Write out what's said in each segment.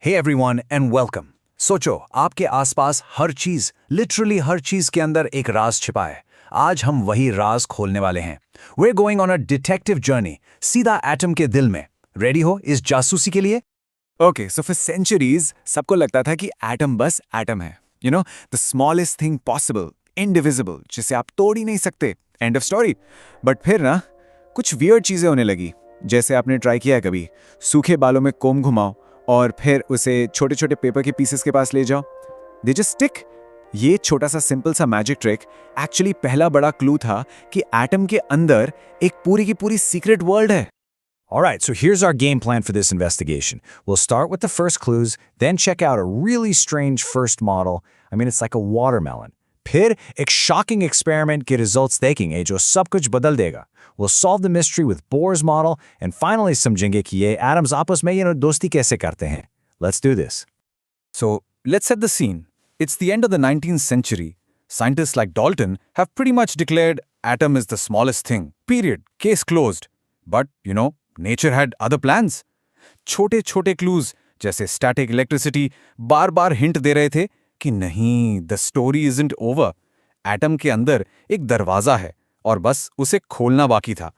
Hey everyone and welcome. सोचो आपके आसपास हर चीज, लिटरली हर चीज के अंदर एक राज छिपा है। आज हम वही राज खोलने वाले हैं। We are going on a detective journey, सीधा एटम के दिल में। रेडी हो इस जासूसी के लिए? ओके, सो फॉर सेंचुरीज सबको लगता था कि एटम बस एटम है, the smallest thing possible, indivisible, जिसे आप तोड़ ही नहीं सकते। End of story. बट फिर ना कुछ वियर्ड चीजें होने लगी। जैसे आपने ट्राई किया है कभी, सूखे बालों में कोम घुमाओ और फिर उसे छोटे छोटे पेपर के पीसेस के पास ले जाओ, दे जस्ट स्टिक। ये छोटा सा सिंपल सा मैजिक ट्रिक एक्चुअली पहला बड़ा क्लू था कि एटम के अंदर एक पूरी की पूरी सीक्रेट वर्ल्ड है। Alright, so here's our game plan for this investigation. We'll start with the first clues, then check out a really strange first model. I mean, it's like a watermelon. फिर एक shocking experiment के results देखेंगे जो सब कुछ बदल देगा. We'll solve the mystery with Bohr's model, and finally समझेंगे कि ये atoms आपस में दोस्ती कैसे करते हैं. Let's do this. So let's set the scene. It's the end of the 19th century. Scientists like Dalton have pretty much declared atom is the smallest thing. Period. Case closed. But, nature had other plans. छोटे छोटे clues जैसे static electricity बार बार hint दे रहे थे कि नहीं, the story isn't over. Atom के अंदर एक दरवाजा है और बस उसे खोलना बाकी था।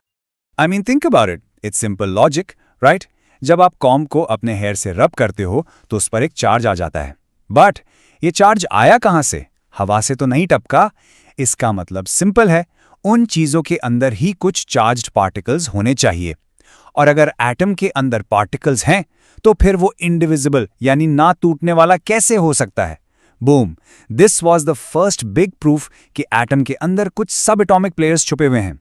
I mean, think about it. It's simple logic, right? जब आप कॉम को अपने हेयर से रब करते हो तो उस पर एक चार्ज आ जाता है। बट ये चार्ज आया कहाँ से? हवा से तो नहीं टपका। इसका मतलब सिंपल है, उन चीजों के अंदर ही कुछ चार्ज्ड पार्टिकल्स होने चाहिए। और अगर एटम के अंदर पार्टिकल्स हैं तो फिर वो इंडिविजिबल यानी ना टूटने वाला कैसे हो सकता है? Boom, this was the first big proof कि एटम के अंदर कुछ सब एटॉमिक प्लेयर्स छुपे हुए हैं।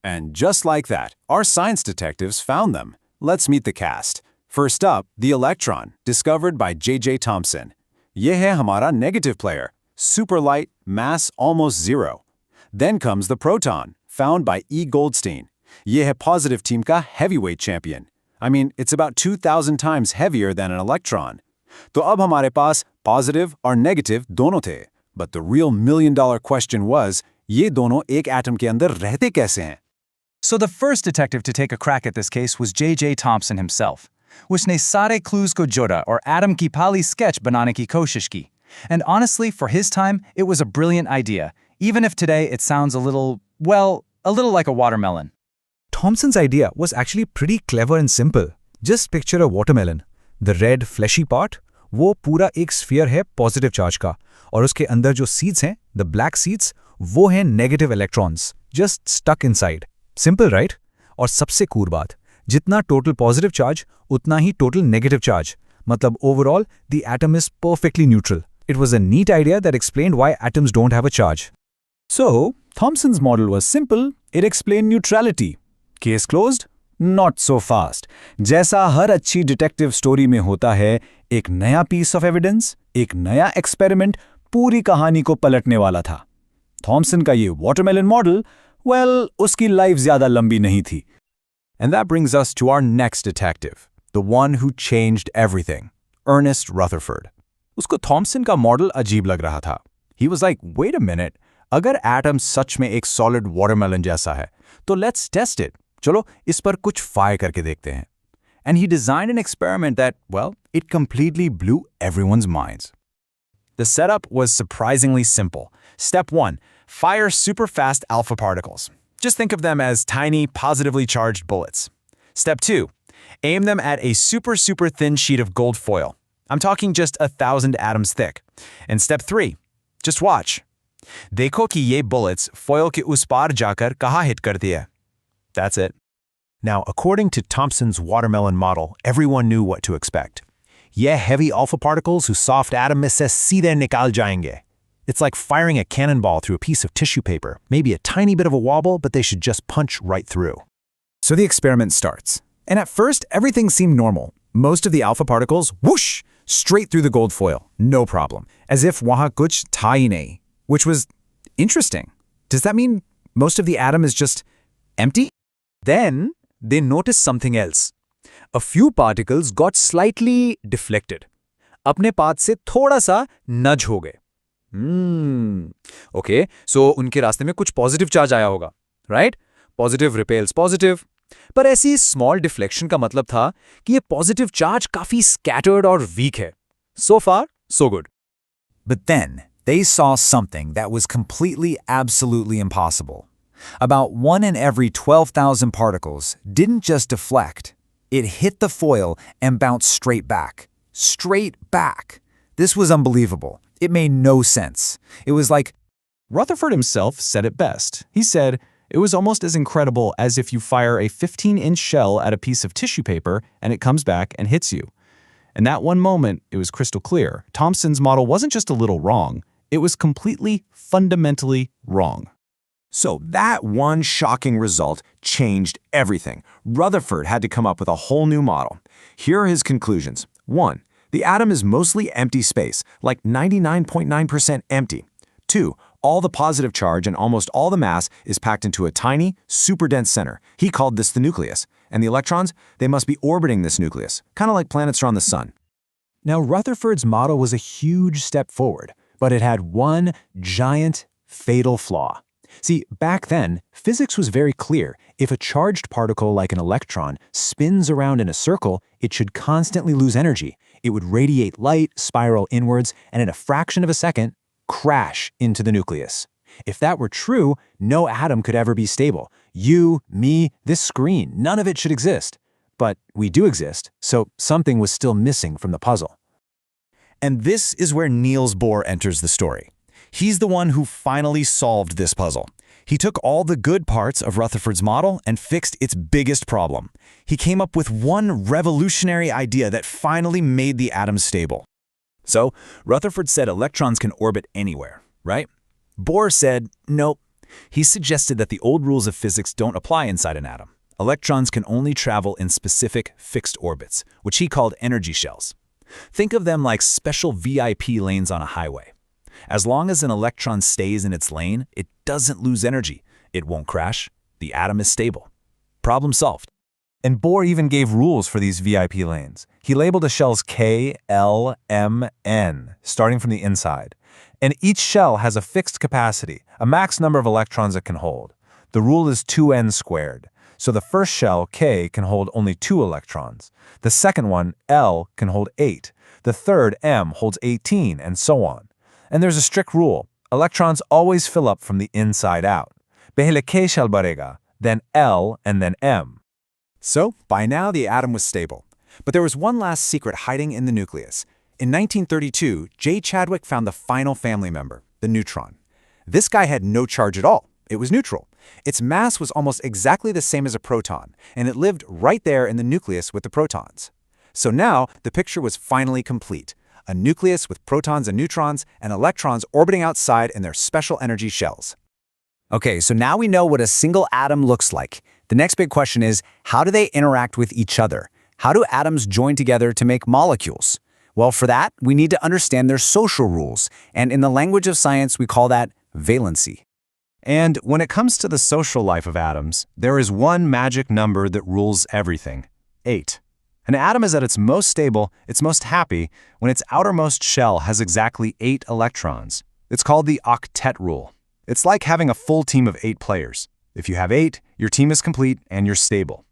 And just like that, our science detectives found them. Let's meet the cast. First up, the Electron, discovered by J.J. Thomson. ये है हमारा negative player, super light, mass almost zero. Then comes the Proton, found by E. Goldstein. ये है positive team का heavyweight champion. I mean, it's about 2,000 times heavier than an electron. तो अब हमारे पास positive और negative दोनों थे. But the real million-dollar question was, ये दोनों एक atom के अंदर रहते कैसे हैं? So the first detective to take a crack at this case was J.J. Thomson himself, उसने सारे clues को जोड़ा और atom की पहली sketch बनाने की कोशिश की. And honestly, for his time, it was a brilliant idea, even if today it sounds a little like a watermelon. Thomson's idea was actually pretty clever and simple. Just picture a watermelon. The red fleshy part, वो पूरा एक sphere है positive charge का, और उसके अंदर जो seeds हैं, the black seeds, वो हैं negative electrons, just stuck inside. Simple, right? और सबसे cool बात, जितना total positive charge, उतना ही total negative charge. मतलब overall, the atom is perfectly neutral. It was a neat idea that explained why atoms don't have a charge. So, Thomson's model was simple. It explained neutrality. Case closed? Not so fast. जैसा हर अच्छी detective story में होता है, एक नया piece of evidence, एक नया experiment पूरी कहानी को पलटने वाला था। थॉमसन का ये वाटरमेलन मॉडल, उसकी लाइफ ज्यादा लंबी नहीं थी। And that brings us to our next detective, the one who changed everything, Ernest Rutherford. उसको थॉमसन का मॉडल अजीब लग रहा था। He was like, wait a minute, अगर एटम सच में एक सॉलिड वाटरमेलन जैसा है, तो let's test it. चलो इस पर कुछ फायर करके देखते हैं। And he designed an experiment that, it completely blew everyone's minds. The setup was surprisingly simple. Step 1, fire super fast alpha particles. Just think of them as tiny, positively charged bullets. Step 2, aim them at a super thin sheet of gold foil. I'm talking just 1,000 atoms thick. And step 3, just watch. देखो कि ये bullets foil के उस पार जाकर कहाँ hit करती है. That's it. Now, according to Thomson's watermelon model, everyone knew what to expect. ये heavy alpha particles whose soft atom में से सीधे निकाल जाएंगे. It's like firing a cannonball through a piece of tissue paper. Maybe a tiny bit of a wobble, but they should just punch right through. So the experiment starts. And at first, everything seemed normal. Most of the alpha particles, whoosh, straight through the gold foil. No problem. As if वहाँ कुछ था ही नहीं. Which was interesting. Does that mean most of the atom is just empty? Then they noticed something else. A few particles got slightly deflected. अपने path से थोड़ा सा नज हो गए. Okay, so उनके रास्ते में कुछ पॉजिटिव चार्ज आया होगा, right? Positive repels positive, पर ऐसी स्मॉल डिफ्लेक्शन का मतलब था कि ये पॉजिटिव चार्ज काफी स्कैटर्ड और वीक है। So far, so good. But then, they saw something that was completely, absolutely impossible. About 1 in every 12,000 particles didn't just deflect. It hit the foil and bounced straight back. Straight back. This was unbelievable. It made no sense. It was like, Rutherford himself said it best. He said, "It was almost as incredible as if you fire a 15-inch shell at a piece of tissue paper and it comes back and hits you." In that one moment, it was crystal clear. Thomson's model wasn't just a little wrong. It was completely, fundamentally wrong. So that one shocking result changed everything. Rutherford had to come up with a whole new model. Here are his conclusions. 1. The atom is mostly empty space, like 99.9% empty. 2. All the positive charge and almost all the mass is packed into a tiny, super dense center. He called this the nucleus. And the electrons, they must be orbiting this nucleus, kind of like planets around the sun. Now, Rutherford's model was a huge step forward, but it had one giant, fatal flaw. See, back then, physics was very clear. If a charged particle like an electron spins around in a circle, it should constantly lose energy. It would radiate light, spiral inwards, and in a fraction of a second, crash into the nucleus. If that were true, no atom could ever be stable. You, me, this screen, none of it should exist. But we do exist, so something was still missing from the puzzle. And this is where Niels Bohr enters the story. He's the one who finally solved this puzzle. He took all the good parts of Rutherford's model and fixed its biggest problem. He came up with one revolutionary idea that finally made the atom stable. So, Rutherford said electrons can orbit anywhere, right? Bohr said, nope. He suggested that the old rules of physics don't apply inside an atom. Electrons can only travel in specific fixed orbits, which he called energy shells. Think of them like special VIP lanes on a highway. As long as an electron stays in its lane, it doesn't lose energy. It won't crash. The atom is stable. Problem solved. And Bohr even gave rules for these VIP lanes. He labeled the shells K, L, M, N, starting from the inside. And each shell has a fixed capacity, a max number of electrons it can hold. The rule is 2n squared. So the first shell, K, can hold only 2 electrons. The second one, L, can hold 8. The third, M, holds 18, and so on. And there's a strict rule. Electrons always fill up from the inside out. Pehle K shell barega, then L, and then M. So, by now the atom was stable. But there was one last secret hiding in the nucleus. In 1932, J. Chadwick found the final family member, the neutron. This guy had no charge at all. It was neutral. Its mass was almost exactly the same as a proton, and it lived right there in the nucleus with the protons. So now, the picture was finally complete. A nucleus with protons and neutrons, and electrons orbiting outside in their special energy shells. Okay, so now we know what a single atom looks like. The next big question is, how do they interact with each other? How do atoms join together to make molecules? Well, for that, we need to understand their social rules, and in the language of science, we call that valency. And when it comes to the social life of atoms, there is one magic number that rules everything: 8. An atom is at its most stable, its most happy, when its outermost shell has exactly 8 electrons. It's called the octet rule. It's like having a full team of 8 players. If you have 8, your team is complete and you're stable.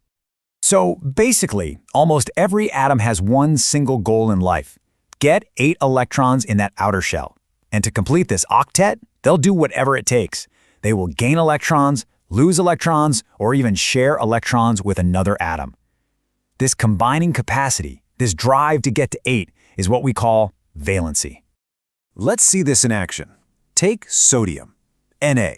So basically, almost every atom has one single goal in life: get 8 electrons in that outer shell. And to complete this octet, they'll do whatever it takes. They will gain electrons, lose electrons, or even share electrons with another atom. This combining capacity, this drive to get to 8, is what we call valency. Let's see this in action. Take sodium, Na.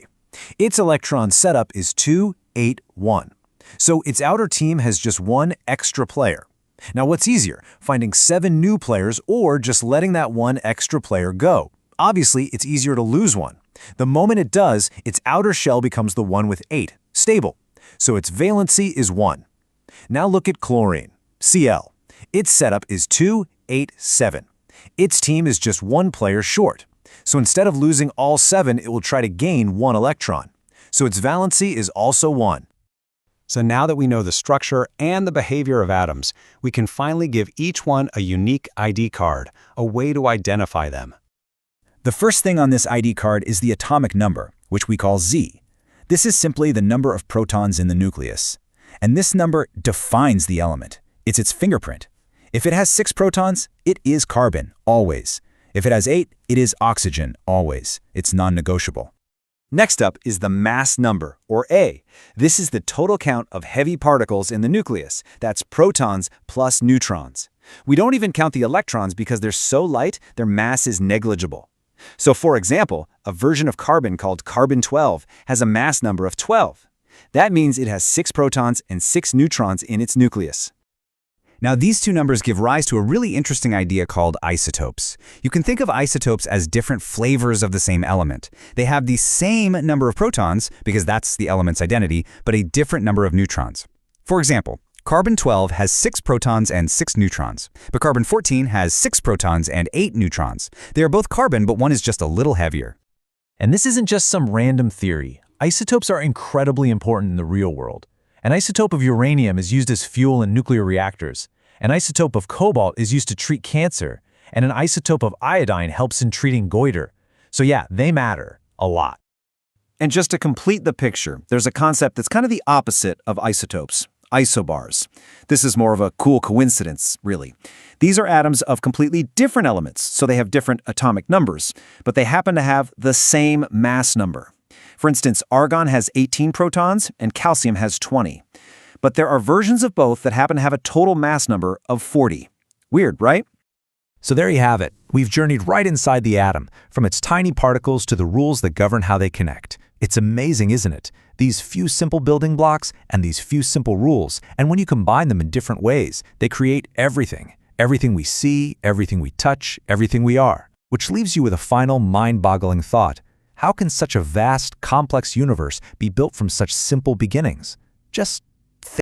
Its electron setup is 2, 8, 1. So its outer team has just one extra player. Now what's easier, finding 7 new players or just letting that one extra player go? Obviously, it's easier to lose one. The moment it does, its outer shell becomes the one with 8, stable. So its valency is 1. Now look at chlorine, Cl. Its setup is 2, 8, 7. Its team is just one player short. So instead of losing all 7, it will try to gain 1 electron. So its valency is also 1. So now that we know the structure and the behavior of atoms, we can finally give each one a unique ID card, a way to identify them. The first thing on this ID card is the atomic number, which we call Z. This is simply the number of protons in the nucleus. And this number defines the element. It's its fingerprint. If it has 6 protons, it is carbon, always. If it has 8, it is oxygen, always. It's non-negotiable. Next up is the mass number, or A. This is the total count of heavy particles in the nucleus. That's protons plus neutrons. We don't even count the electrons because they're so light, their mass is negligible. So for example, a version of carbon called carbon-12 has a mass number of 12. That means it has 6 protons and 6 neutrons in its nucleus. Now, these two numbers give rise to a really interesting idea called isotopes. You can think of isotopes as different flavors of the same element. They have the same number of protons, because that's the element's identity, but a different number of neutrons. For example, carbon-12 has 6 protons and 6 neutrons, but carbon-14 has 6 protons and 8 neutrons. They are both carbon, but one is just a little heavier. And this isn't just some random theory. Isotopes are incredibly important in the real world. An isotope of uranium is used as fuel in nuclear reactors. An isotope of cobalt is used to treat cancer. And an isotope of iodine helps in treating goiter. So yeah, they matter a lot. And just to complete the picture, there's a concept that's kind of the opposite of isotopes. Isobars. This is more of a cool coincidence, really. These are atoms of completely different elements, so they have different atomic numbers, but they happen to have the same mass number. For instance, argon has 18 protons and calcium has 20. But there are versions of both that happen to have a total mass number of 40. Weird, right? So there you have it. We've journeyed right inside the atom, from its tiny particles to the rules that govern how they connect. It's amazing, isn't it? These few simple building blocks and these few simple rules, and when you combine them in different ways, they create everything. Everything we see, everything we touch, everything we are. Which leaves you with a final mind-boggling thought. How can such a vast, complex universe be built from such simple beginnings? Just